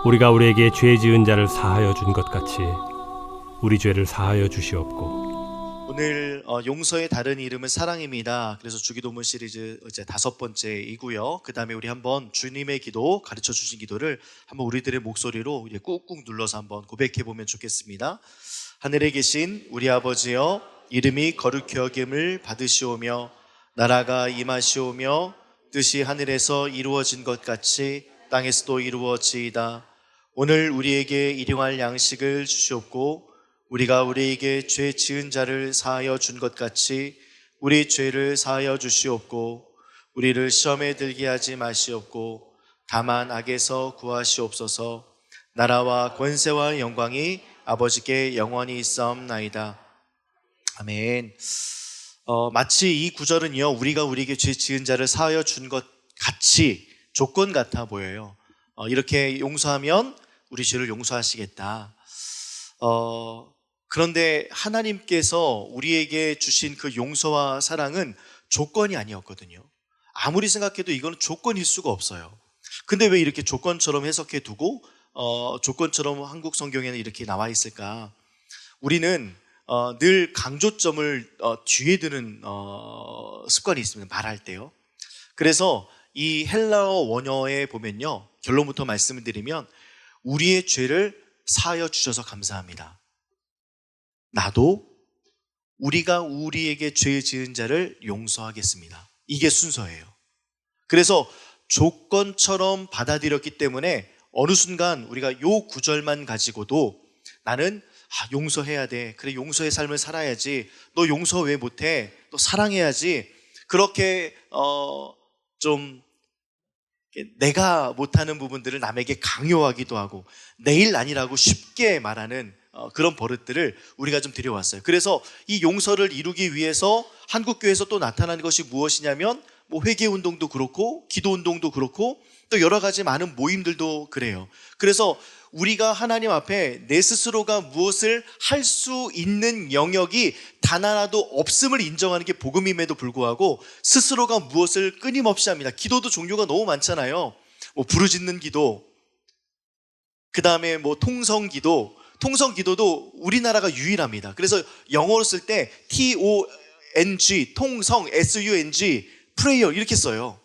우리가 우리에게 죄 지은 자를 사하여 준 것 같이 우리 죄를 사하여 주시옵고. 오늘 용서의 다른 이름은 사랑입니다. 그래서 주기도문 시리즈 이제 5번째이고요. 그 다음에 우리 한번 주님의 기도, 가르쳐 주신 기도를 한번 우리들의 목소리로 이제 꾹꾹 눌러서 한번 고백해 보면 좋겠습니다. 하늘에 계신 우리 아버지여, 이름이 거룩히 여김을 받으시오며 나라가 임하시오며 뜻이 하늘에서 이루어진 것 같이 땅에서도 이루어지이다. 오늘 우리에게 일용할 양식을 주시옵고 우리가 우리에게 죄 지은 자를 사하여 준 것 같이 우리 죄를 사하여 주시옵고 우리를 시험에 들게 하지 마시옵고 다만 악에서 구하시옵소서. 나라와 권세와 영광이 아버지께 영원히 있사옵나이다. 아멘. 마치 이 구절은요, 우리가 우리에게 죄 지은 자를 사하여 준 것 같이 조건 같아 보여요. 이렇게 용서하면 우리 죄를 용서하시겠다. 그런데 하나님께서 우리에게 주신 그 용서와 사랑은 조건이 아니었거든요. 아무리 생각해도 이거는 조건일 수가 없어요. 근데 왜 이렇게 조건처럼 해석해 두고 조건처럼 한국 성경에는 이렇게 나와 있을까? 우리는 늘 강조점을 뒤에 두는 습관이 있습니다. 말할 때요. 그래서 이 헬라어 원어에 보면요, 결론부터 말씀을 드리면 우리의 죄를 사하여 주셔서 감사합니다. 나도 우리가 우리에게 죄 지은 자를 용서하겠습니다. 이게 순서예요. 그래서 조건처럼 받아들였기 때문에 어느 순간 우리가 요 구절만 가지고도 나는 용서해야 돼. 그래, 용서의 삶을 살아야지. 너 용서 왜 못해? 너 사랑해야지. 그렇게 좀 내가 못하는 부분들을 남에게 강요하기도 하고 내 일 아니라고 쉽게 말하는 그런 버릇들을 우리가 좀 들여왔어요. 그래서 이 용서를 이루기 위해서 한국교회에서 또 나타나는 것이 무엇이냐면 뭐 회개운동도 그렇고 기도운동도 그렇고 또 여러 가지 많은 모임들도 그래요. 그래서 우리가 하나님 앞에 내 스스로가 무엇을 할 수 있는 영역이 단 하나도 없음을 인정하는 게 복음임에도 불구하고 스스로가 무엇을 끊임없이 합니다. 기도도 종류가 너무 많잖아요. 뭐 부르짖는 기도, 그 다음에 뭐 통성기도, 통성기도도 우리나라가 유일합니다. 그래서 영어로 쓸 때 T-O-N-G, 통성, S-U-N-G, prayer 이렇게 써요.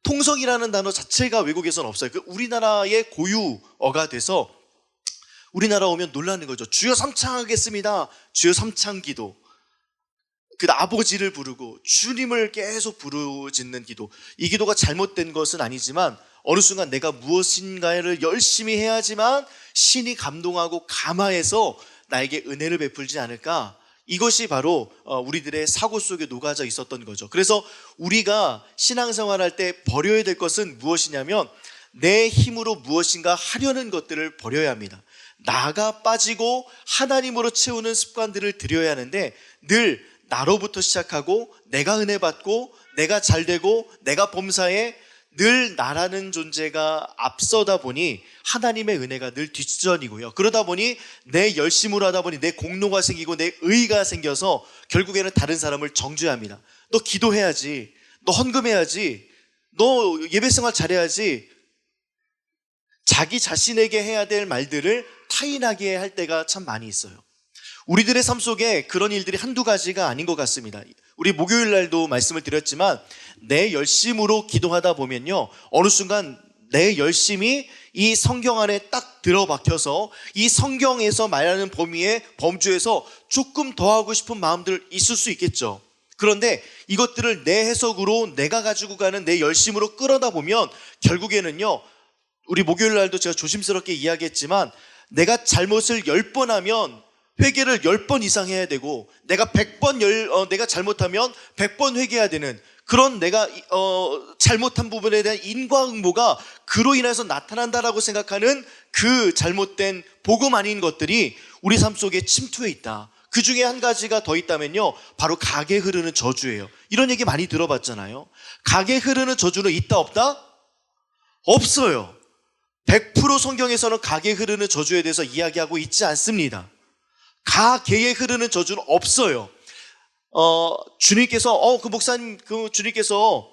통성이라는 단어 자체가 외국에서는 없어요. 우리나라의 고유어가 돼서 우리나라 오면 놀라는 거죠. 주여 삼창하겠습니다. 주여 삼창기도. 그 아버지를 부르고 주님을 계속 부르짖는 기도. 이 기도가 잘못된 것은 아니지만 어느 순간 내가 무엇인가를 열심히 해야지만 신이 감동하고 감화해서 나에게 은혜를 베풀지 않을까? 이것이 바로 우리들의 사고 속에 녹아져 있었던 거죠. 그래서 우리가 신앙생활할 때 버려야 될 것은 무엇이냐면 내 힘으로 무엇인가 하려는 것들을 버려야 합니다. 나가 빠지고 하나님으로 채우는 습관들을 들여야 하는데 늘 나로부터 시작하고 내가 은혜 받고 내가 잘되고 내가 범사에 늘 나라는 존재가 앞서다 보니 하나님의 은혜가 늘 뒷전이고요. 그러다 보니 내 열심으로 하다 보니 내 공로가 생기고 내 의가 생겨서 결국에는 다른 사람을 정죄해야 합니다. 너 기도해야지, 너 헌금해야지, 너 예배생활 잘해야지. 자기 자신에게 해야 될 말들을 타인에게 할 때가 참 많이 있어요. 우리들의 삶 속에 그런 일들이 한두 가지가 아닌 것 같습니다. 우리 목요일 날도 말씀을 드렸지만 내 열심으로 기도하다 보면요, 어느 순간 내 열심이 이 성경 안에 딱 들어박혀서 이 성경에서 말하는 범주에서 조금 더 하고 싶은 마음들 있을 수 있겠죠. 그런데 이것들을 내 해석으로 내가 가지고 가는 내 열심으로 끌어다 보면 결국에는요, 우리 목요일 날도 제가 조심스럽게 이야기했지만 내가 잘못을 10번 하면 회개를 10번 이상 해야 되고 내가 100번 내가 잘못하면 100번 회개해야 되는 그런 내가 잘못한 부분에 대한 인과응보가 그로 인해서 나타난다라고 생각하는 그 잘못된 복음 아닌 것들이 우리 삶 속에 침투해 있다. 그 중에 한 가지가 더 있다면요, 바로 각에 흐르는 저주예요. 이런 얘기 많이 들어봤잖아요. 각에 흐르는 저주는 있다 없다? 없어요. 100% 성경에서는 각에 흐르는 저주에 대해서 이야기하고 있지 않습니다. 가계에 흐르는 저주는 없어요. 주님께서 주님께서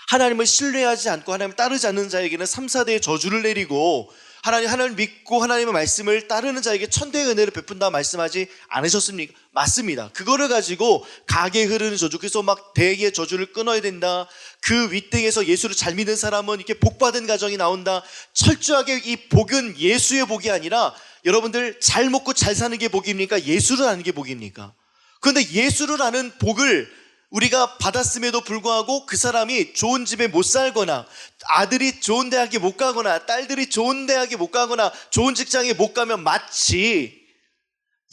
하나님을 신뢰하지 않고 하나님을 따르지 않는 자에게는 3, 4대의 저주를 내리고 하나님을 믿고 하나님의 말씀을 따르는 자에게 천대의 은혜를 베푼다 말씀하지 않으셨습니까? 맞습니다. 그거를 가지고 가게에 흐르는 저주, 그래서 막 대의 저주를 끊어야 된다. 그 윗등에서 예수를 잘 믿는 사람은 이렇게 복받은 가정이 나온다. 철저하게 이 복은 예수의 복이 아니라 여러분들 잘 먹고 잘 사는 게 복입니까? 예수를 아는 게 복입니까? 그런데 예수를 아는 복을 우리가 받았음에도 불구하고 그 사람이 좋은 집에 못 살거나 아들이 좋은 대학에 못 가거나 딸들이 좋은 대학에 못 가거나 좋은 직장에 못 가면 마치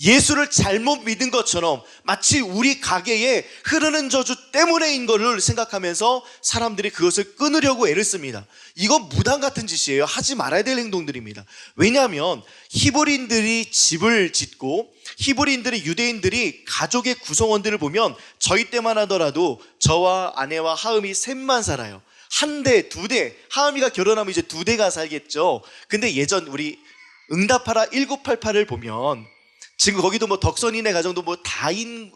예수를 잘못 믿은 것처럼 마치 우리 가게에 흐르는 저주 때문에인 것을 생각하면서 사람들이 그것을 끊으려고 애를 씁니다. 이건 무당 같은 짓이에요. 하지 말아야 될 행동들입니다. 왜냐하면 히브리인들이 집을 짓고 히브리인들이 유대인들이 가족의 구성원들을 보면 저희 때만 하더라도 저와 아내와 하음이 셋만 살아요. 한 대, 두 대, 하음이가 결혼하면 이제 두 대가 살겠죠. 근데 예전 우리 응답하라 1988을 보면 지금 거기도 뭐 덕선이네 가정도 뭐 다인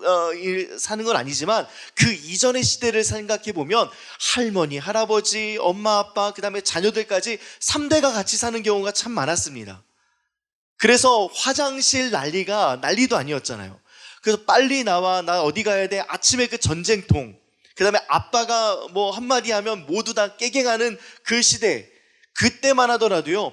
사는 건 아니지만 그 이전의 시대를 생각해 보면 할머니, 할아버지, 엄마, 아빠, 그 다음에 자녀들까지 3대가 같이 사는 경우가 참 많았습니다. 그래서 화장실 난리도 아니었잖아요. 그래서 빨리 나와, 나 어디 가야 돼, 아침에 그 전쟁통, 그 다음에 아빠가 뭐 한마디 하면 모두 다 깨갱하는 그 시대, 그때만 하더라도요,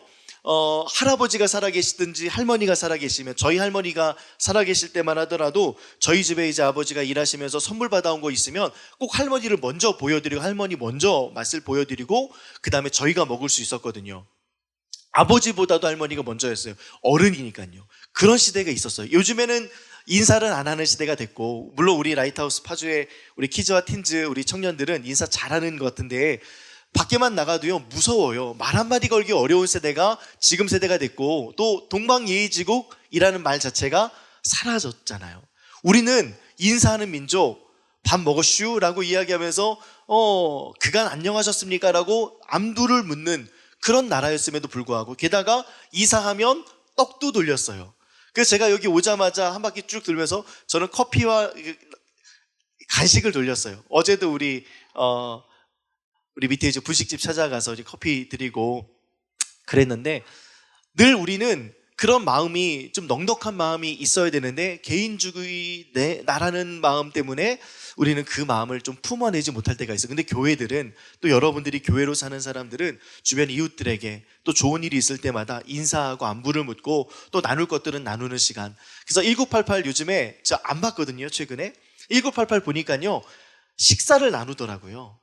할아버지가 살아계시든지 할머니가 살아계시면, 저희 할머니가 살아계실 때만 하더라도 저희 집에 이제 아버지가 일하시면서 선물 받아온 거 있으면 꼭 할머니를 먼저 보여드리고 할머니 먼저 맛을 보여드리고 그 다음에 저희가 먹을 수 있었거든요. 아버지보다도 할머니가 먼저였어요. 어른이니까요. 그런 시대가 있었어요. 요즘에는 인사를 안 하는 시대가 됐고, 물론 우리 라이트하우스 파주의 우리 키즈와 틴즈 우리 청년들은 인사 잘하는 것 같은데 밖에만 나가도요 무서워요. 말 한마디 걸기 어려운 세대가 지금 세대가 됐고, 또 동방예의지국이라는 말 자체가 사라졌잖아요. 우리는 인사하는 민족, 밥 먹었슈? 라고 이야기하면서 그간 안녕하셨습니까? 라고 안부를 묻는 그런 나라였음에도 불구하고, 게다가 이사하면 떡도 돌렸어요. 그래서 제가 여기 오자마자 한 바퀴 쭉 돌면서 저는 커피와 간식을 돌렸어요. 어제도 우리 밑에 이제 분식집 찾아가서 이제 커피 드리고 그랬는데, 늘 우리는 그런 마음이 좀 넉넉한 마음이 있어야 되는데 개인주의 나라는 마음 때문에 우리는 그 마음을 좀 품어내지 못할 때가 있어요. 근데 교회들은, 또 여러분들이 교회로 사는 사람들은 주변 이웃들에게 또 좋은 일이 있을 때마다 인사하고 안부를 묻고 또 나눌 것들은 나누는 시간. 그래서 1988 요즘에 저 안 봤거든요. 최근에 1988 보니까요 식사를 나누더라고요.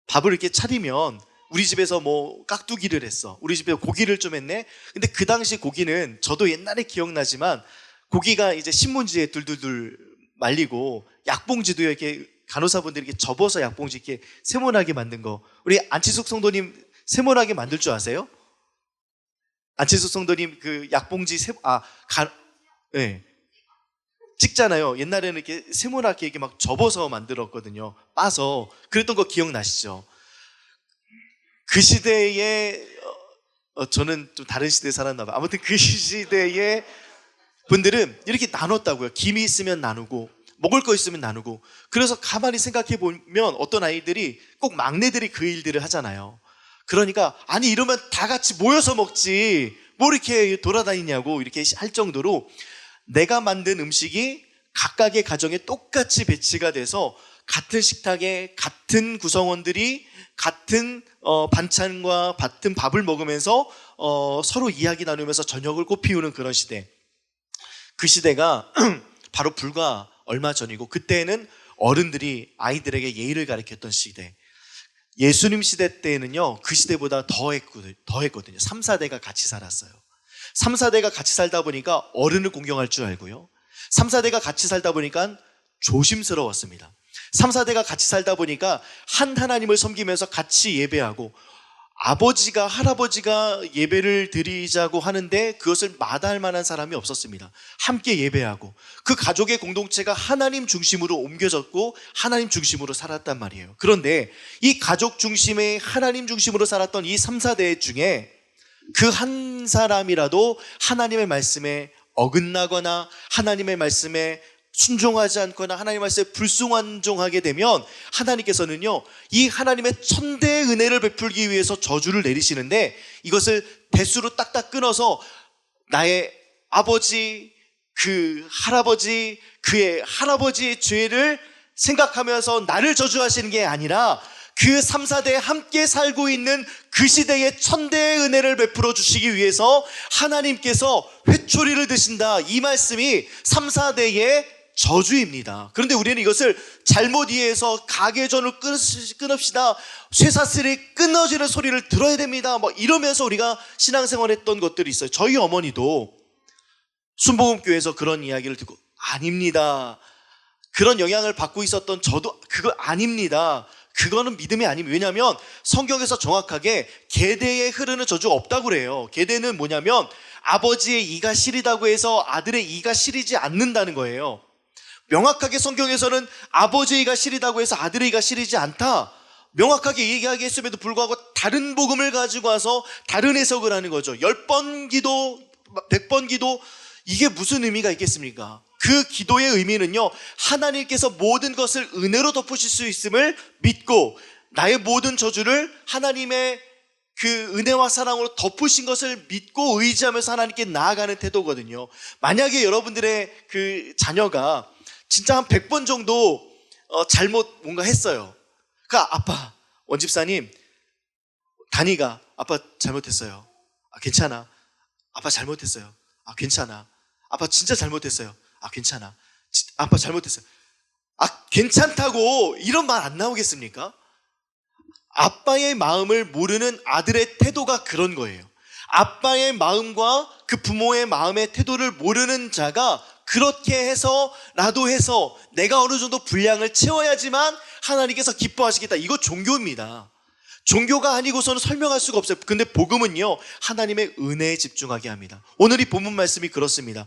밥을 이렇게 차리면 우리 집에서 뭐 깍두기를 했어, 우리 집에 고기를 좀 했네. 근데 그 당시 고기는 저도 옛날에 기억나지만 고기가 이제 신문지에 둘둘둘 말리고 약봉지도 이렇게 간호사분들이 이렇게 접어서 약봉지 이렇게 세모나게 만든 거, 우리 안치숙 성도님 세모나게 만들 줄 아세요? 안치숙 성도님 그 약봉지 네. 찍잖아요. 옛날에는 이렇게 세모나게 이렇게 막 접어서 만들었거든요. 빠서. 그랬던 거 기억나시죠? 그 시대에 저는 좀 다른 시대에 살았나 봐요. 아무튼 그 시대의 분들은 이렇게 나눴다고요. 김이 있으면 나누고 먹을 거 있으면 나누고. 그래서 가만히 생각해 보면 어떤 아이들이, 꼭 막내들이 그 일들을 하잖아요. 그러니까 아니 이러면 다 같이 모여서 먹지 뭐 이렇게 돌아다니냐고 이렇게 할 정도로 내가 만든 음식이 각각의 가정에 똑같이 배치가 돼서 같은 식탁에 같은 구성원들이 같은 반찬과 같은 밥을 먹으면서 서로 이야기 나누면서 저녁을 꽃피우는 그런 시대. 그 시대가 바로 불과 얼마 전이고, 그때는 어른들이 아이들에게 예의를 가르쳤던 시대. 예수님 시대 때는요 그 시대보다 더했거든요. 3, 4대가 같이 살았어요. 3, 4대가 같이 살다 보니까 어른을 공경할 줄 알고요, 3, 4대가 같이 살다 보니까 조심스러웠습니다. 3, 4대가 같이 살다 보니까 한 하나님을 섬기면서 같이 예배하고, 아버지가 할아버지가 예배를 드리자고 하는데 그것을 마다할 만한 사람이 없었습니다. 함께 예배하고 그 가족의 공동체가 하나님 중심으로 옮겨졌고 하나님 중심으로 살았단 말이에요. 그런데 이 가족 중심의 하나님 중심으로 살았던 이 3, 4대 중에 그 한 사람이라도 하나님의 말씀에 어긋나거나 하나님의 말씀에 순종하지 않거나 하나님 말씀에 불순종하게 되면 하나님께서는요, 이 하나님의 천대의 은혜를 베풀기 위해서 저주를 내리시는데, 이것을 대수로 딱딱 끊어서 나의 아버지, 그 할아버지, 그의 할아버지의 죄를 생각하면서 나를 저주하시는 게 아니라 그 3, 4대에 함께 살고 있는 그 시대의 천대의 은혜를 베풀어 주시기 위해서 하나님께서 회초리를 드신다, 이 말씀이 3, 4대의 저주입니다. 그런데 우리는 이것을 잘못 이해해서 가계전을 끊읍시다, 쇠사슬이 끊어지는 소리를 들어야 됩니다, 이러면서 우리가 신앙생활했던 것들이 있어요. 저희 어머니도 순복음교회에서 그런 이야기를 듣고, 아닙니다, 그런 영향을 받고 있었던 저도 그거 아닙니다, 그거는 믿음이 아닙니다. 왜냐하면 성경에서 정확하게 계대에 흐르는 저주가 없다고 그래요. 계대는 뭐냐면 아버지의 이가 시리다고 해서 아들의 이가 시리지 않는다는 거예요. 명확하게 성경에서는 아버지의 이가 시리다고 해서 아들의 이가 시리지 않다, 명확하게 얘기하겠음에도 불구하고 다른 복음을 가지고 와서 다른 해석을 하는 거죠. 10번 기도, 100번 기도, 이게 무슨 의미가 있겠습니까? 그 기도의 의미는요, 하나님께서 모든 것을 은혜로 덮으실 수 있음을 믿고 나의 모든 저주를 하나님의 그 은혜와 사랑으로 덮으신 것을 믿고 의지하면서 하나님께 나아가는 태도거든요. 만약에 여러분들의 그 자녀가 진짜 한 100번 정도 잘못 뭔가 했어요. 그러니까 아빠, 원집사님, 다니가 아빠 잘못했어요. 괜찮아. 아빠 잘못했어요. 괜찮아. 아빠 진짜 잘못했어요. 괜찮아. 아빠 잘못했어요. 괜찮다고 이런 말 안 나오겠습니까? 아빠의 마음을 모르는 아들의 태도가 그런 거예요. 아빠의 마음과 그 부모의 마음의 태도를 모르는 자가 그렇게 해서라도 해서 내가 어느 정도 분량을 채워야지만 하나님께서 기뻐하시겠다, 이거 종교입니다. 종교가 아니고서는 설명할 수가 없어요. 근데 복음은요, 하나님의 은혜에 집중하게 합니다. 오늘 이 본문 말씀이 그렇습니다.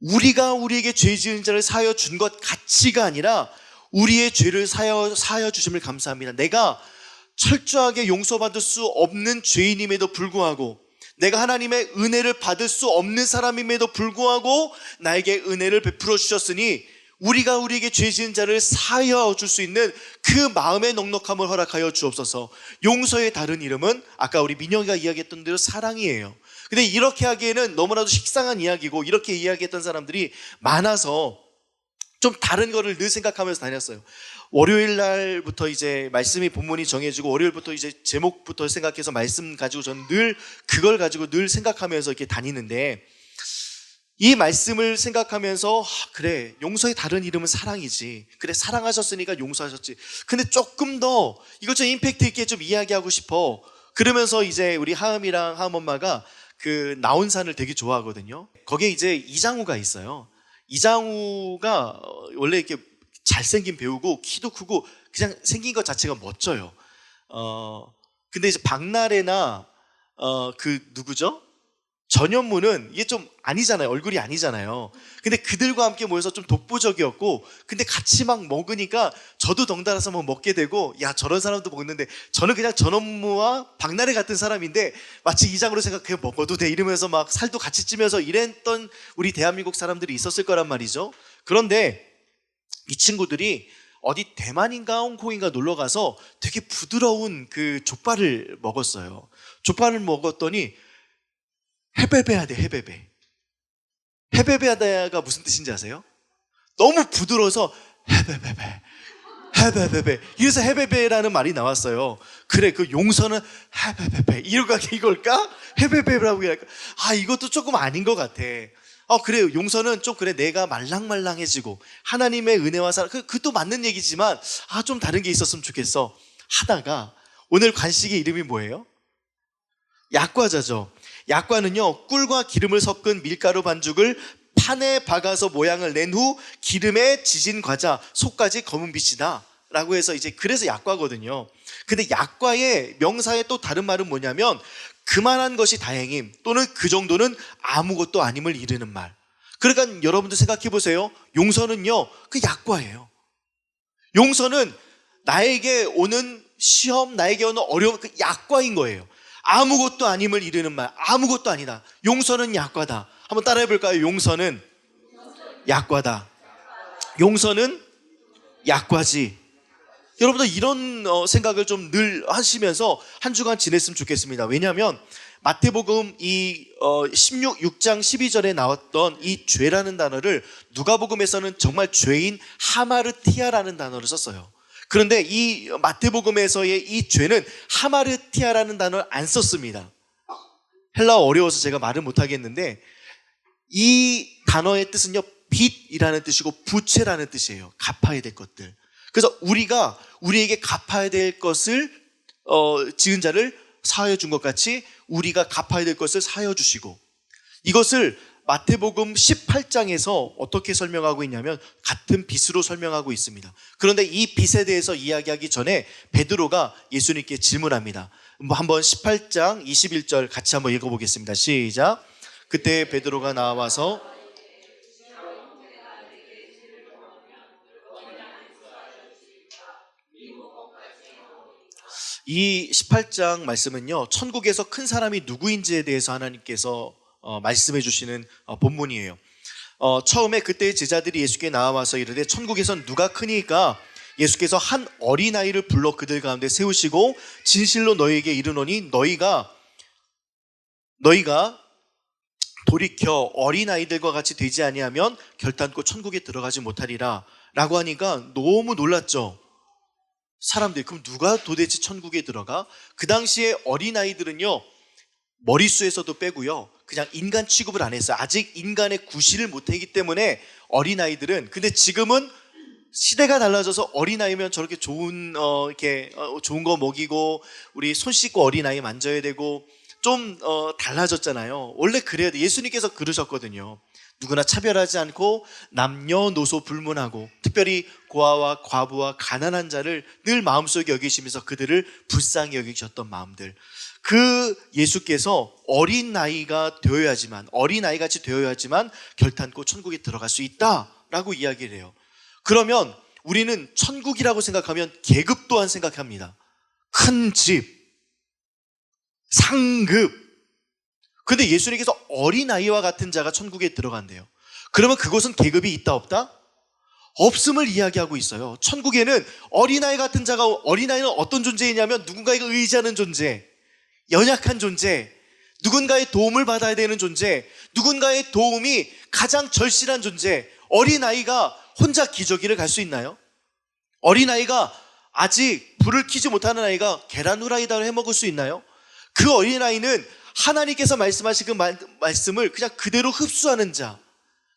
우리가 우리에게 죄 지은 자를 사하여 준 것 같이가 아니라 우리의 죄를 사하여 주심을 감사합니다. 내가 철저하게 용서받을 수 없는 죄인임에도 불구하고, 내가 하나님의 은혜를 받을 수 없는 사람임에도 불구하고 나에게 은혜를 베풀어 주셨으니 우리가 우리에게 죄 지은 자를 사하여 줄 수 있는 그 마음의 넉넉함을 허락하여 주옵소서. 용서의 다른 이름은 아까 우리 민영이가 이야기했던 대로 사랑이에요. 근데 이렇게 하기에는 너무나도 식상한 이야기고, 이렇게 이야기했던 사람들이 많아서 좀 다른 거를 늘 생각하면서 다녔어요. 월요일 날부터 이제 말씀이 본문이 정해지고 월요일부터 이제 제목부터 생각해서 말씀 가지고 저는 늘 그걸 가지고 늘 생각하면서 이렇게 다니는데, 이 말씀을 생각하면서 그래, 용서의 다른 이름은 사랑이지, 그래 사랑하셨으니까 용서하셨지, 근데 조금 더 이걸 좀 임팩트 있게 좀 이야기하고 싶어. 그러면서 이제 우리 하음이랑 하음엄마가 그 나온산을 되게 좋아하거든요. 거기에 이제 이장우가 있어요. 이장우가 원래 이렇게 잘생긴 배우고 키도 크고 그냥 생긴 것 자체가 멋져요. 근데 이제 박나래나 그 누구죠? 전현무는 이게 좀 아니잖아요. 얼굴이 아니잖아요. 근데 그들과 함께 모여서 좀 독보적이었고, 근데 같이 막 먹으니까 저도 덩달아서 막 먹게 되고, 야 저런 사람도 먹는데, 저는 그냥 전현무와 박나래 같은 사람인데 마치 이장으로 생각해 먹어도 돼 이러면서 막 살도 같이 찌면서 이랬던 우리 대한민국 사람들이 있었을 거란 말이죠. 그런데 이 친구들이 어디 대만인가 홍콩인가 놀러 가서 되게 부드러운 그 족발을 먹었어요. 족발을 먹었더니 헤베베하대, 헤베베. 헤베베하다가 무슨 뜻인지 아세요? 너무 부드러워서 헤베베베, 헤베베베. 이래서 헤베베라는 말이 나왔어요. 그래, 그 용서는 헤베베베 이걸까? 헤베베라고 할까? 이것도 조금 아닌 것 같아. 그래요. 용서는 좀 그래, 내가 말랑말랑해지고 하나님의 은혜와 사랑, 그것도 맞는 얘기지만 좀 다른 게 있었으면 좋겠어 하다가, 오늘 간식의 이름이 뭐예요? 약과자죠. 약과는요, 꿀과 기름을 섞은 밀가루 반죽을 판에 박아서 모양을 낸 후 기름에 지진 과자, 속까지 검은빛이다 라고 해서 이제 그래서 약과거든요. 근데 약과의 명사의 또 다른 말은 뭐냐면 그만한 것이 다행임, 또는 그 정도는 아무것도 아님을 이르는 말. 그러니까 여러분들 생각해 보세요. 용서는요, 그 약과예요. 용서는 나에게 오는 시험, 나에게 오는 어려움, 그 약과인 거예요. 아무것도 아님을 이르는 말, 아무것도 아니다. 용서는 약과다. 한번 따라해 볼까요? 용서는 약과다. 용서는 약과지. 여러분들 이런 생각을 좀 늘 하시면서 한 주간 지냈으면 좋겠습니다. 왜냐하면 마태복음 이 6장 12절에 나왔던 이 죄라는 단어를 누가복음에서는 정말 죄인 하마르티아라는 단어를 썼어요. 그런데 이 마태복음에서의 이 죄는 하마르티아라는 단어를 안 썼습니다. 헬라어 어려워서 제가 말을 못하겠는데 이 단어의 뜻은요, 빚이라는 뜻이고 부채라는 뜻이에요. 갚아야 될 것들. 그래서 우리가 우리에게 갚아야 될 것을 지은 자를 사하여 준 것 같이 우리가 갚아야 될 것을 사하여 주시고, 이것을 마태복음 18장에서 어떻게 설명하고 있냐면 같은 빚으로 설명하고 있습니다. 그런데 이 빚에 대해서 이야기하기 전에 베드로가 예수님께 질문합니다. 한번 18장 21절 같이 한번 읽어보겠습니다. 시작. 그때 베드로가 나와서 이 18장 말씀은요, 천국에서 큰 사람이 누구인지에 대해서 하나님께서 말씀해 주시는 본문이에요. 처음에 그때 제자들이 예수께 나와서 이르되 천국에선 누가 크니까 예수께서 한 어린아이를 불러 그들 가운데 세우시고 진실로 너희에게 이르노니 너희가 돌이켜 어린아이들과 같이 되지 아니하면 결단코 천국에 들어가지 못하리라 라고 하니까 너무 놀랐죠. 사람들이 그럼 누가 도대체 천국에 들어가? 그 당시에 어린아이들은요, 머릿수에서도 빼고요, 그냥 인간 취급을 안 했어요. 아직 인간의 구실을 못하기 때문에 어린아이들은. 근데 지금은 시대가 달라져서 어린아이면 저렇게 좋은 좋은 거 먹이고 우리 손 씻고 어린아이 만져야 되고 좀 달라졌잖아요. 원래 그래야 돼. 예수님께서 그러셨거든요. 누구나 차별하지 않고 남녀노소 불문하고 특별히 고아와 과부와 가난한 자를 늘 마음속에 여기시면서 그들을 불쌍히 여기셨던 마음들, 그 예수께서 어린아이가 되어야지만, 어린아이같이 되어야지만 결단코 천국에 들어갈 수 있다라고 이야기를 해요. 그러면 우리는 천국이라고 생각하면 계급 또한 생각합니다. 큰 집, 상급. 근데 예수님께서 어린아이와 같은 자가 천국에 들어간대요. 그러면 그것은 계급이 있다 없다? 없음을 이야기하고 있어요. 천국에는 어린아이 같은 자가, 어린아이는 어떤 존재이냐면 누군가에게 의지하는 존재, 연약한 존재, 누군가의 도움을 받아야 되는 존재, 누군가의 도움이 가장 절실한 존재. 어린아이가 혼자 기저귀를 갈 수 있나요? 어린아이가 아직 불을 켜지 못하는 아이가 계란 후라이다를 해먹을 수 있나요? 그 어린아이는 하나님께서 말씀하신 그 말씀을 그냥 그대로 흡수하는 자,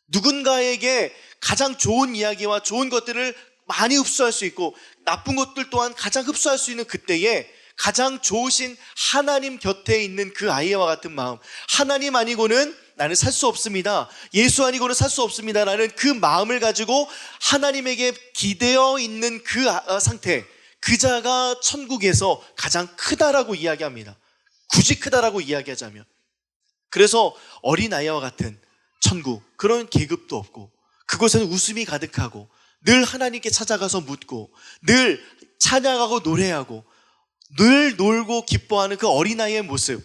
누군가에게 가장 좋은 이야기와 좋은 것들을 많이 흡수할 수 있고 나쁜 것들 또한 가장 흡수할 수 있는 그때에 가장 좋으신 하나님 곁에 있는 그 아이와 같은 마음, 하나님 아니고는 나는 살 수 없습니다, 예수 아니고는 살 수 없습니다 라는 그 마음을 가지고 하나님에게 기대어 있는 그 상태, 그 자가 천국에서 가장 크다라고 이야기합니다. 굳이 크다라고 이야기하자면. 그래서 어린아이와 같은 천국, 그런 계급도 없고 그곳에는 웃음이 가득하고 늘 하나님께 찾아가서 묻고 늘 찬양하고 노래하고 늘 놀고 기뻐하는 그 어린아이의 모습,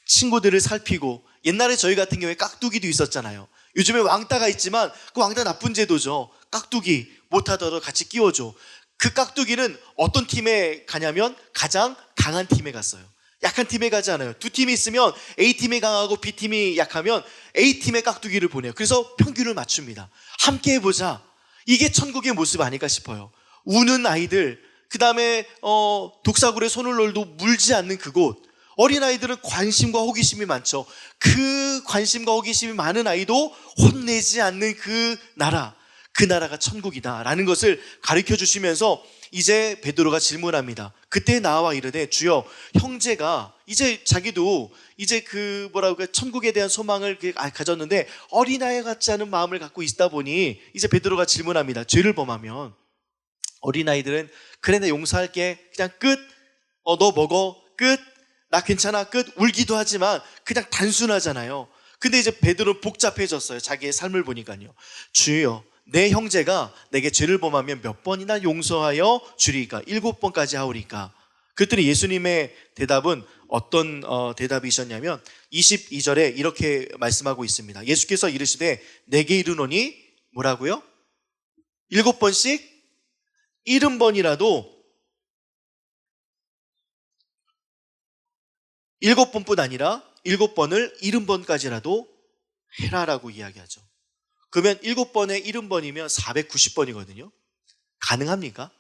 친구들을 살피고, 옛날에 저희 같은 경우에 깍두기도 있었잖아요. 요즘에 왕따가 있지만 그 왕따 나쁜 제도죠. 깍두기 못하더라도 같이 끼워줘. 그 깍두기는 어떤 팀에 가냐면 가장 강한 팀에 갔어요. 약한 팀에 가지 않아요. 두 팀이 있으면 A팀이 강하고 B팀이 약하면 A팀의 깍두기를 보내요. 그래서 평균을 맞춥니다. 함께 해보자. 이게 천국의 모습 아닐까 싶어요. 우는 아이들, 그 다음에 독사굴에 손을 넣어도 물지 않는 그곳. 어린아이들은 관심과 호기심이 많죠. 그 관심과 호기심이 많은 아이도 혼내지 않는 그 나라, 그 나라가 천국이다라는 것을 가르쳐 주시면서 이제 베드로가 질문합니다. 그때 나와 이르되 주여, 형제가 이제 자기도 이제 천국에 대한 소망을 가졌는데 어린아이 같지 않은 마음을 갖고 있다 보니 이제 베드로가 질문합니다. 죄를 범하면 어린아이들은 그래 나 용서할게, 그냥 끝, 너 먹어, 끝, 나 괜찮아, 끝, 울기도 하지만 그냥 단순하잖아요. 근데 이제 베드로는 복잡해졌어요. 자기의 삶을 보니까요. 주여, 내 형제가 내게 죄를 범하면 몇 번이나 용서하여 주리까? 7번까지 하오리까? 그랬더니 예수님의 대답은 어떤 대답이셨냐면 22절에 이렇게 말씀하고 있습니다. 예수께서 이르시되 내게 이르노니 뭐라고요? 7번씩 70번이라도 7번뿐 아니라 7번을 70번까지라도 해라라고 이야기하죠. 그러면 7번에 70번이면 490번이거든요. 가능합니까?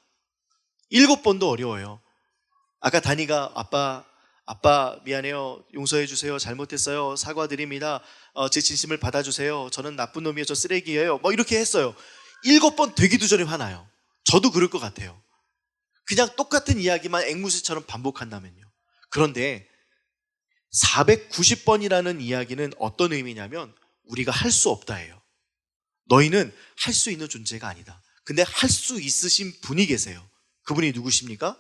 7번도 어려워요. 아까 다니가 아빠 미안해요. 용서해 주세요. 잘못했어요. 사과드립니다. 제 진심을 받아주세요. 저는 나쁜 놈이에요. 저 쓰레기예요. 뭐 이렇게 했어요. 7번 되기도 전에 화나요. 저도 그럴 것 같아요. 그냥 똑같은 이야기만 앵무새처럼 반복한다면요. 그런데 490번이라는 이야기는 어떤 의미냐면 우리가 할 수 없다예요. 너희는 할 수 있는 존재가 아니다. 근데 할 수 있으신 분이 계세요. 그분이 누구십니까?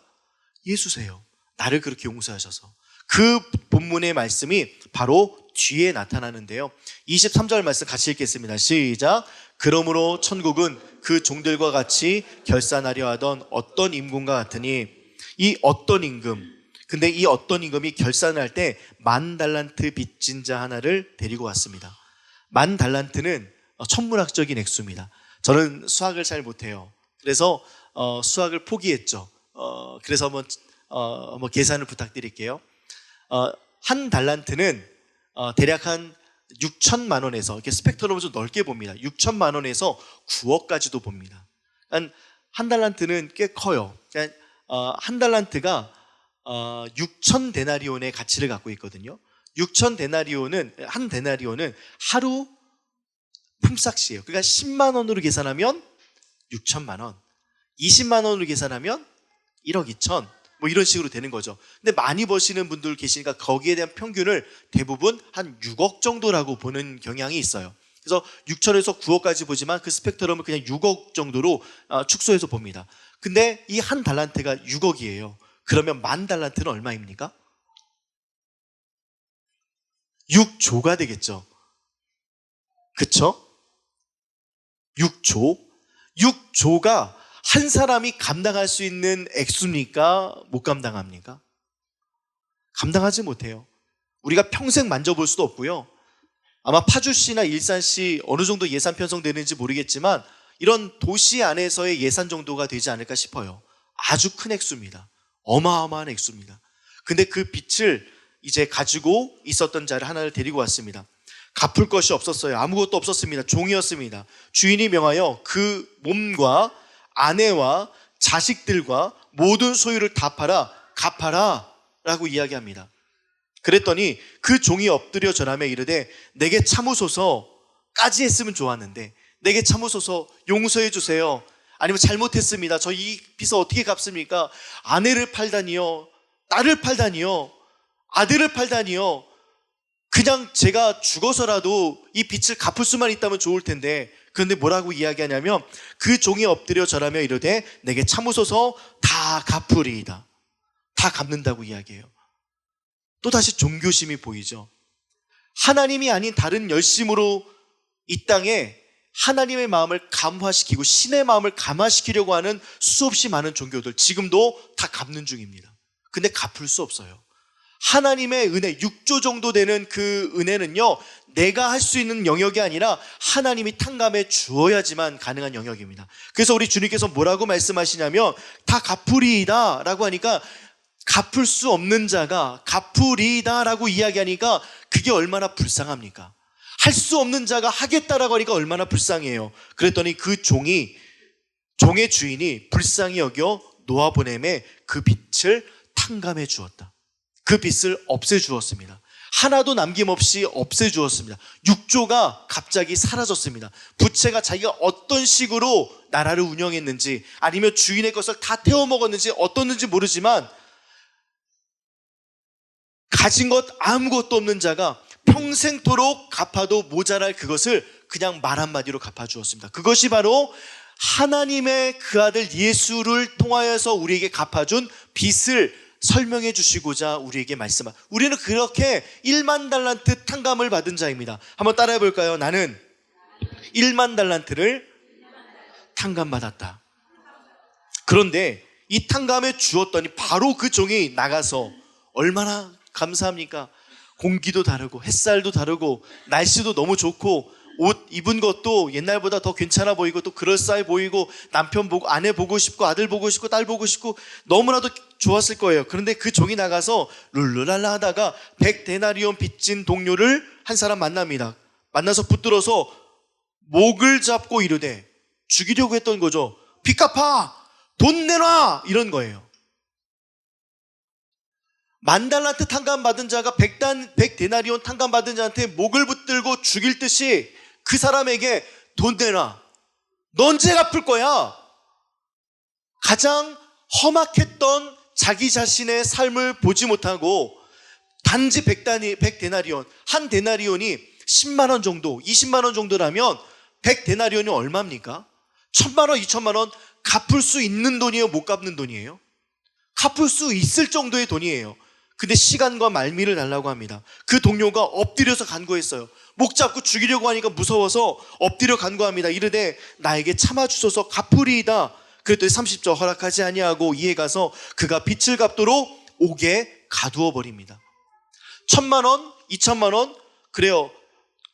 예수세요. 나를 그렇게 용서하셔서. 그 본문의 말씀이 바로 뒤에 나타나는데요. 23절 말씀 같이 읽겠습니다. 시작. 그러므로 천국은 그 종들과 같이 결산하려 하던 어떤 임금과 같으니, 이 어떤 임금, 근데 이 어떤 임금이 결산할 때 10,000달란트 빚진 자 하나를 데리고 왔습니다. 10,000달란트는 천문학적인 액수입니다. 저는 수학을 잘 못해요. 그래서 수학을 포기했죠. 그래서 한번 계산을 부탁드릴게요. 한 달란트는 대략 한 6천만 원에서, 이렇게 스펙트럼을 좀 넓게 봅니다. 6천만 원에서 9억까지도 봅니다. 한 달란트는 꽤 커요. 그러니까 한 달란트가 6천 데나리온의 가치를 갖고 있거든요. 6천 데나리온은, 한 데나리온은 하루 품삯이에요. 그러니까 10만 원으로 계산하면 6천만 원, 20만 원으로 계산하면 1억 2천, 뭐 이런 식으로 되는 거죠. 근데 많이 버시는 분들 계시니까 거기에 대한 평균을 대부분 한 6억 정도라고 보는 경향이 있어요. 그래서 6천에서 9억까지 보지만 그 스펙트럼을 그냥 6억 정도로 축소해서 봅니다. 근데 이 한 달란트가 6억이에요. 그러면 10,000달란트는 얼마입니까? 6조가 되겠죠. 그쵸? 6조? 6조가 한 사람이 감당할 수 있는 액수입니까? 못 감당합니까? 감당하지 못해요. 우리가 평생 만져볼 수도 없고요. 아마 파주시나 일산시 어느 정도 예산 편성되는지 모르겠지만 이런 도시 안에서의 예산 정도가 되지 않을까 싶어요. 아주 큰 액수입니다. 어마어마한 액수입니다. 근데 그 빚을 이제 가지고 있었던 자를 하나를 데리고 왔습니다. 갚을 것이 없었어요. 아무것도 없었습니다. 종이었습니다. 주인이 명하여 그 몸과 아내와 자식들과 모든 소유를 다 팔아 갚아라 라고 이야기합니다. 그랬더니 그 종이 엎드려 절하며 이르되 내게 참으소서까지 했으면 좋았는데, 내게 참으소서, 용서해 주세요. 아니면 잘못했습니다. 저 이 빚을 어떻게 갚습니까? 아내를 팔다니요, 딸을 팔다니요, 아들을 팔다니요. 그냥 제가 죽어서라도 이 빚을 갚을 수만 있다면 좋을 텐데. 그런데 뭐라고 이야기하냐면 그 종이 엎드려 절하며 이르되 내게 참으소서, 다 갚으리이다. 다 갚는다고 이야기해요. 또다시 종교심이 보이죠. 하나님이 아닌 다른 열심으로 이 땅에 하나님의 마음을 감화시키고 신의 마음을 감화시키려고 하는 수없이 많은 종교들, 지금도 다 갚는 중입니다. 근데 갚을 수 없어요. 하나님의 은혜, 6조 정도 되는 그 은혜는요, 내가 할 수 있는 영역이 아니라 하나님이 탕감해 주어야지만 가능한 영역입니다. 그래서 우리 주님께서 뭐라고 말씀하시냐면 다 갚으리이다 라고 하니까, 갚을 수 없는 자가 갚으리이다 라고 이야기하니까 그게 얼마나 불쌍합니까? 할 수 없는 자가 하겠다라고 하니까 얼마나 불쌍해요. 그랬더니 그 종의 주인이 불쌍히 여겨 놓아보내매 그 빚을 탕감해 주었다. 그 빚을 없애주었습니다. 하나도 남김없이 없애주었습니다. 6조가 갑자기 사라졌습니다. 부채가 자기가 어떤 식으로 나라를 운영했는지, 아니면 주인의 것을 다 태워먹었는지 어떻는지 모르지만 가진 것 아무것도 없는 자가 평생토록 갚아도 모자랄 그것을 그냥 말 한마디로 갚아주었습니다. 그것이 바로 하나님의 그 아들 예수를 통하여서 우리에게 갚아준 빚을 설명해 주시고자 우리에게 말씀한, 우리는 그렇게 10,000달란트 탕감을 받은 자입니다. 한번 따라해 볼까요? 나는 10,000달란트를 탕감받았다. 그런데 이 탕감에 주었더니 바로 그 종이 나가서, 얼마나 감사합니까? 공기도 다르고 햇살도 다르고 날씨도 너무 좋고 옷 입은 것도 옛날보다 더 괜찮아 보이고 또 그럴싸해 보이고 남편 보고 아내 보고 싶고 아들 보고 싶고 딸 보고 싶고 너무나도 좋았을 거예요. 그런데 그 종이 나가서 룰루랄라 하다가 100데나리온 빚진 동료를 한 사람 만납니다. 만나서 붙들어서 목을 잡고 이르되, 죽이려고 했던 거죠. 빚 갚아! 돈 내놔! 이런 거예요. 10,000달란트 탕감받은 자가 100데나리온 탕감받은 자한테 목을 붙들고 죽일 듯이 그 사람에게 돈 내놔. 너 언제 갚을 거야? 가장 험악했던 자기 자신의 삶을 보지 못하고 단지 100데나리온, 한 데나리온이 10만 원 정도, 20만 원 정도라면 100데나리온이 얼마입니까? 1,000만 원, 2,000만 원 갚을 수 있는 돈이에요? 못 갚는 돈이에요? 갚을 수 있을 정도의 돈이에요. 근데 시간과 말미를 달라고 합니다. 그 동료가 엎드려서 간구했어요. 목 잡고 죽이려고 하니까 무서워서 엎드려 간구합니다. 이르되 나에게 참아주소서 갚으리이다. 그랬더니 30절 허락하지 아니하고 이에 가서 그가 빚을 갚도록 옥에 가두어 버립니다. 1,000만 원, 2,000만 원, 그래요.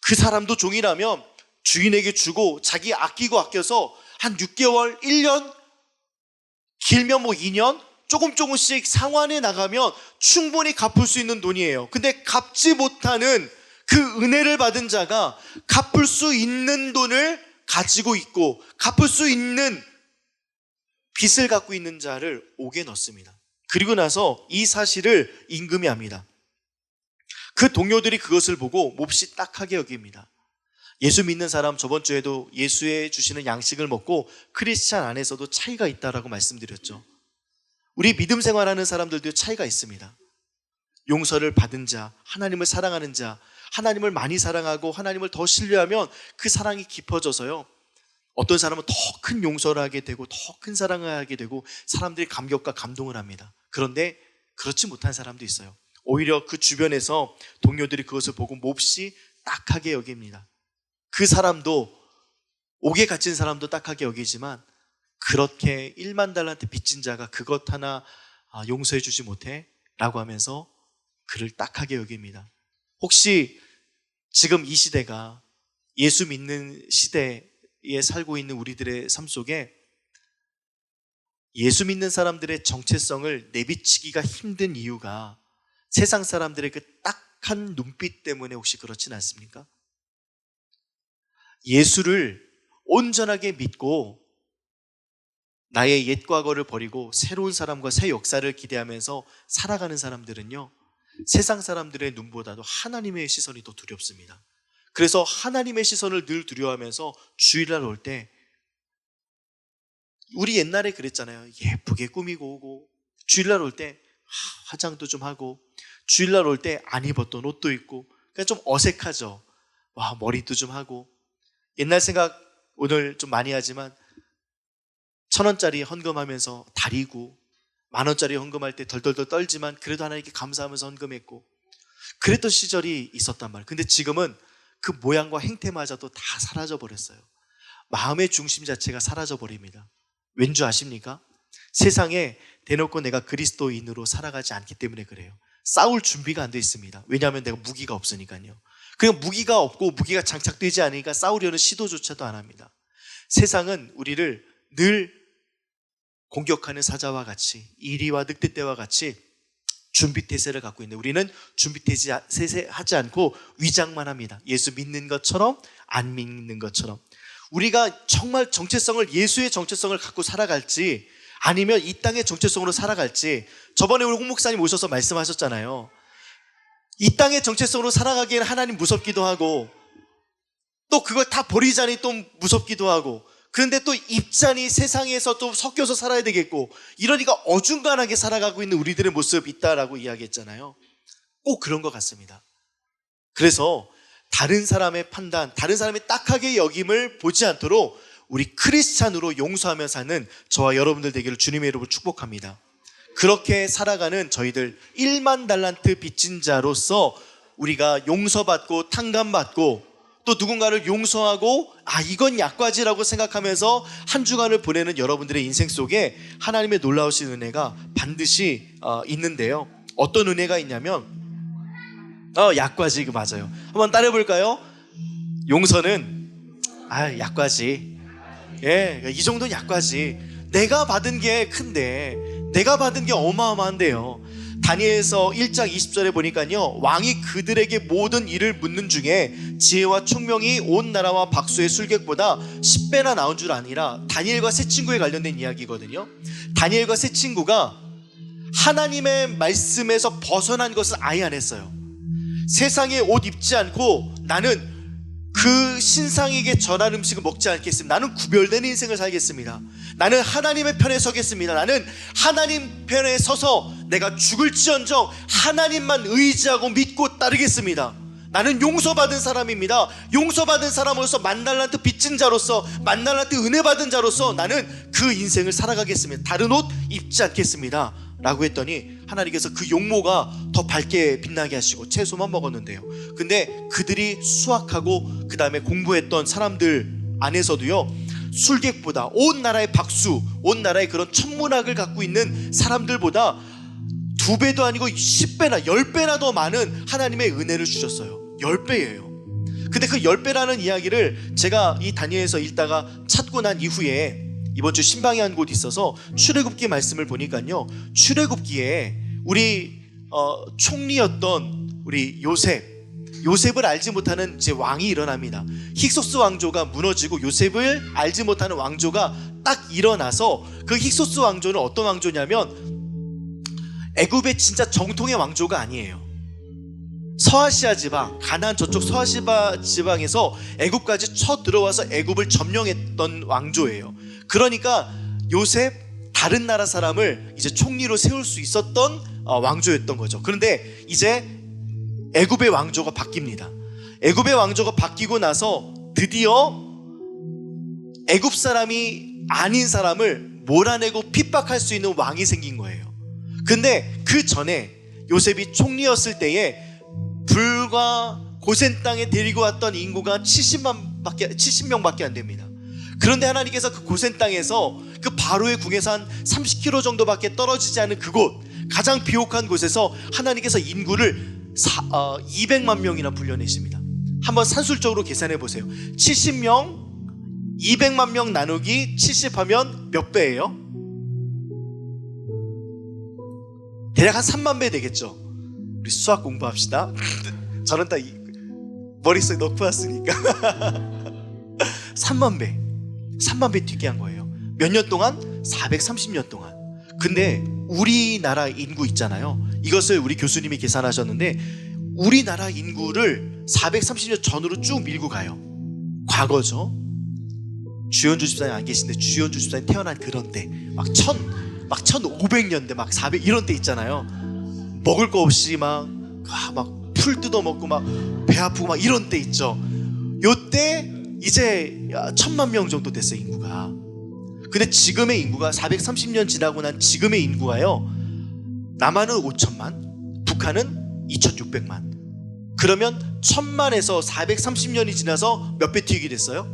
그 사람도 종이라면 주인에게 주고 자기 아껴서 한 6개월, 1년, 길면 뭐 2년 조금씩 상환해 나가면 충분히 갚을 수 있는 돈이에요. 근데 갚지 못하는 그 은혜를 받은 자가 갚을 수 있는 돈을 가지고 있고 갚을 수 있는 빚을 갖고 있는 자를 옥에 넣습니다. 그리고 나서 이 사실을 임금이 합니다. 그 동료들이 그것을 보고 몹시 딱하게 여깁니다. 예수 믿는 사람, 저번 주에도 예수의 주시는 양식을 먹고 크리스찬 안에서도 차이가 있다라고 말씀드렸죠. 우리 믿음 생활하는 사람들도 차이가 있습니다. 용서를 받은 자, 하나님을 사랑하는 자, 하나님을 많이 사랑하고 하나님을 더 신뢰하면 그 사랑이 깊어져서요, 어떤 사람은 더 큰 용서를 하게 되고 더 큰 사랑을 하게 되고 사람들이 감격과 감동을 합니다. 그런데 그렇지 못한 사람도 있어요. 오히려 그 주변에서 동료들이 그것을 보고 몹시 딱하게 여깁니다. 그 사람도, 옥에 갇힌 사람도 딱하게 여기지만 그렇게 1만 달란트 빚진 자가 그것 하나 용서해 주지 못해? 라고 하면서 그를 딱하게 여깁니다. 혹시 지금 이 시대가 예수 믿는 시대에 살고 있는 우리들의 삶 속에 예수 믿는 사람들의 정체성을 내비치기가 힘든 이유가 세상 사람들의 그 딱한 눈빛 때문에 혹시 그렇진 않습니까? 예수를 온전하게 믿고 나의 옛 과거를 버리고 새로운 사람과 새 역사를 기대하면서 살아가는 사람들은요, 세상 사람들의 눈보다도 하나님의 시선이 더 두렵습니다. 그래서 하나님의 시선을 늘 두려워하면서 주일날 올 때, 우리 옛날에 그랬잖아요. 예쁘게 꾸미고 오고, 주일날 올 때 화장도 좀 하고, 주일날 올 때 안 입었던 옷도 입고, 그냥 좀 어색하죠. 와, 머리도 좀 하고. 옛날 생각 오늘 좀 많이 하지만 1,000원짜리 헌금하면서 다리고, 10,000원짜리 헌금할 때 덜덜덜 떨지만 그래도 하나님께 감사하면서 헌금했고, 그랬던 시절이 있었단 말이에요. 근데 지금은 그 모양과 행태마저도 다 사라져 버렸어요. 마음의 중심 자체가 사라져 버립니다. 왠지 아십니까? 세상에 대놓고 내가 그리스도인으로 살아가지 않기 때문에 그래요. 싸울 준비가 안 돼 있습니다. 왜냐하면 내가 무기가 없으니까요. 그냥 무기가 없고 무기가 장착되지 않으니까 싸우려는 시도조차도 안 합니다. 세상은 우리를 늘 공격하는 사자와 같이, 이리와 늑대 떼와 같이 준비태세를 갖고 있는데 우리는 준비태세하지 않고 위장만 합니다. 예수 믿는 것처럼 안 믿는 것처럼. 우리가 정말 정체성을, 예수의 정체성을 갖고 살아갈지 아니면 이 땅의 정체성으로 살아갈지, 저번에 우리 홍 목사님 오셔서 말씀하셨잖아요. 이 땅의 정체성으로 살아가기에는 하나님 무섭기도 하고 또 그걸 다 버리자니 또 무섭기도 하고, 그런데 또 입자니 세상에서 또 섞여서 살아야 되겠고, 이러니까 어중간하게 살아가고 있는 우리들의 모습 있다라고 이야기했잖아요. 꼭 그런 것 같습니다. 그래서 다른 사람의 판단, 다른 사람의 딱하게 여김을 보지 않도록 우리 크리스찬으로 용서하며 사는 저와 여러분들 되기를 주님의 이름으로 축복합니다. 그렇게 살아가는 저희들 1만 달란트 빚진 자로서 우리가 용서받고 탕감받고 또 누군가를 용서하고 이건 약과지라고 생각하면서 한 주간을 보내는 여러분들의 인생 속에 하나님의 놀라우신 은혜가 반드시 있는데요. 어떤 은혜가 있냐면 약과지, 맞아요. 한번 따라해 볼까요? 용서는 약과지. 이 정도는 약과지. 내가 받은 게 큰데, 내가 받은 게 어마어마한데요. 다니엘서 1장 20절에 보니까요, 왕이 그들에게 모든 일을 묻는 중에 지혜와 총명이 온 나라와 박수의 술객보다 10배나 나온 줄 아니라, 다니엘과 세 친구에 관련된 이야기거든요. 다니엘과 세 친구가 하나님의 말씀에서 벗어난 것을 아예 안 했어요. 세상에 옷 입지 않고 나는 그 신상에게 전한 음식을 먹지 않겠습니다. 나는 구별되는 인생을 살겠습니다. 나는 하나님의 편에 서겠습니다. 나는 하나님 편에 서서 내가 죽을지언정 하나님만 의지하고 믿고 따르겠습니다. 나는 용서받은 사람입니다. 용서받은 사람으로서 만달란트 빚진 자로서, 만달란트 은혜 받은 자로서 나는 그 인생을 살아가겠습니다. 다른 옷 입지 않겠습니다 라고 했더니 하나님께서 그 용모가 더 밝게 빛나게 하시고 채소만 먹었는데요. 근데 그들이 수학하고 그 다음에 공부했던 사람들 안에서도요, 술객보다 온 나라의 박수, 온 나라의 그런 천문학을 갖고 있는 사람들보다 2배도 아니고 10배나 10배나 더 많은 하나님의 은혜를 주셨어요. 10배예요. 근데 그 10배라는 이야기를 제가 이 다니엘서 읽다가 찾고 난 이후에 이번 주 신방에 한 곳이 있어서 출애굽기 말씀을 보니까요, 출애굽기에 우리 총리였던 우리 요셉을 알지 못하는 이제 왕이 일어납니다. 힉소스 왕조가 무너지고 요셉을 알지 못하는 왕조가 딱 일어나서, 그 힉소스 왕조는 어떤 왕조냐면 애굽의 진짜 정통의 왕조가 아니에요. 서아시아 지방, 가나안 저쪽 서아시아 지방에서 애굽까지 쳐 들어와서 애굽을 점령했던 왕조예요. 그러니까 요셉, 다른 나라 사람을 이제 총리로 세울 수 있었던 왕조였던 거죠. 그런데 이제 애굽의 왕조가 바뀝니다. 애굽의 왕조가 바뀌고 나서 드디어 애굽 사람이 아닌 사람을 몰아내고 핍박할 수 있는 왕이 생긴 거예요. 근데 그 전에 요셉이 총리였을 때에 불과 고센 땅에 데리고 왔던 인구가 70명밖에 안 됩니다. 그런데 하나님께서 그 고센 땅에서 그 바로의 궁에서 한 30km 정도밖에 떨어지지 않은 그곳, 가장 비옥한 곳에서 하나님께서 인구를 200만 명이나 불려내십니다. 한번 산술적으로 계산해 보세요. 70명 200만 명 나누기 70 하면 몇 배예요? 대략 한 3만 배 되겠죠. 우리 수학 공부합시다. 저는 다 머릿속에 넣고 왔으니까 3만 배 뛰게 한 거예요. 몇 년 동안? 430년 동안. 근데 우리나라 인구 있잖아요, 이것을 우리 교수님이 계산하셨는데 우리나라 인구를 430년 전으로 쭉 밀고 가요. 과거죠. 주연주 집사님 안 계신데 주연주 집사님 태어난 그런 때, 막 1500년대 막 400 이런 때 있잖아요. 먹을 거 없이 막 풀 뜯어먹고 막 배 아프고 막 이런 때 있죠. 요때 이제 1000만 명 정도 됐어요, 인구가. 근데 지금의 인구가 430년 지나고 난 지금의 인구가요, 남한은 5천만, 북한은 2600만. 그러면 1000만에서 430년이 지나서 몇 배 튀기 됐어요?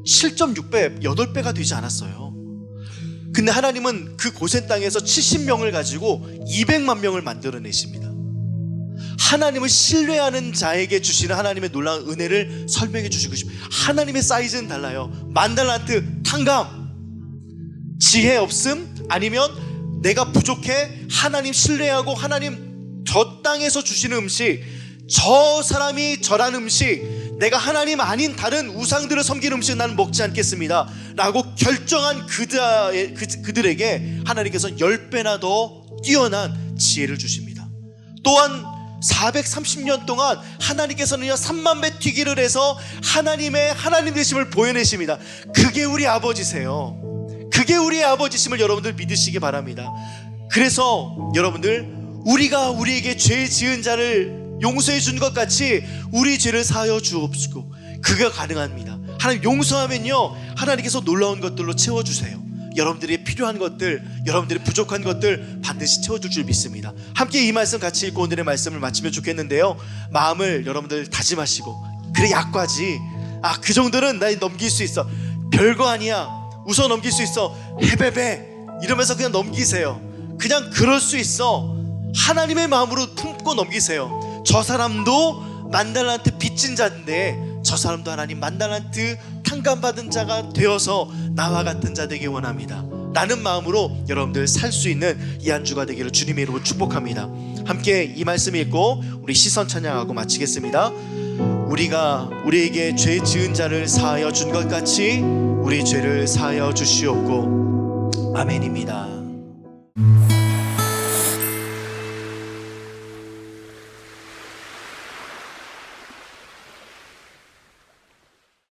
7.6배, 8배가 되지 않았어요. 근데 하나님은 그 고센 땅에서 70명을 가지고 200만 명을 만들어내십니다. 하나님을 신뢰하는 자에게 주시는 하나님의 놀라운 은혜를 설명해 주시고 싶어요. 하나님의 사이즈는 달라요. 만달란트, 탕감, 지혜 없음, 아니면 내가 부족해, 하나님 신뢰하고 하나님 저 땅에서 주시는 음식, 저 사람이 절한 음식, 내가 하나님 아닌 다른 우상들을 섬기는 음식 나는 먹지 않겠습니다 라고 결정한 그들에게 하나님께서는 10배나 더 뛰어난 지혜를 주십니다. 또한 430년 동안 하나님께서는요 3만 배 튀기를 해서 하나님의 하나님 되심을 보여내십니다. 그게 우리 아버지세요. 그게 우리의 아버지심을 여러분들 믿으시기 바랍니다. 그래서 여러분들, 우리가 우리에게 죄 지은 자를 용서해 준 것 같이 우리 죄를 사하여 주옵시고, 그가 가능합니다. 하나님 용서하면요 하나님께서 놀라운 것들로 채워주세요. 여러분들이 필요한 것들, 여러분들이 부족한 것들 반드시 채워줄 줄 믿습니다. 함께 이 말씀 같이 읽고 오늘의 말씀을 마치면 좋겠는데요, 마음을 여러분들 다짐하시고, 그래 약과지, 그 정도는 나 넘길 수 있어, 별거 아니야, 웃어 넘길 수 있어, 헤베베 이러면서 그냥 넘기세요. 그냥 그럴 수 있어, 하나님의 마음으로 품고 넘기세요. 저 사람도 만달란트 빚진 자인데 저 사람도 하나님 만달란트 탕감받은 자가 되어서 나와 같은 자 되기 원합니다 라는 마음으로 여러분들 살 수 있는 이 한 주가 되기를 주님의 이름으로 축복합니다. 함께 이 말씀 읽고 우리 시선 찬양하고 마치겠습니다. 우리가 우리에게 죄 지은 자를 사하여 준 것 같이 우리 죄를 사하여 주시옵고. 아멘입니다.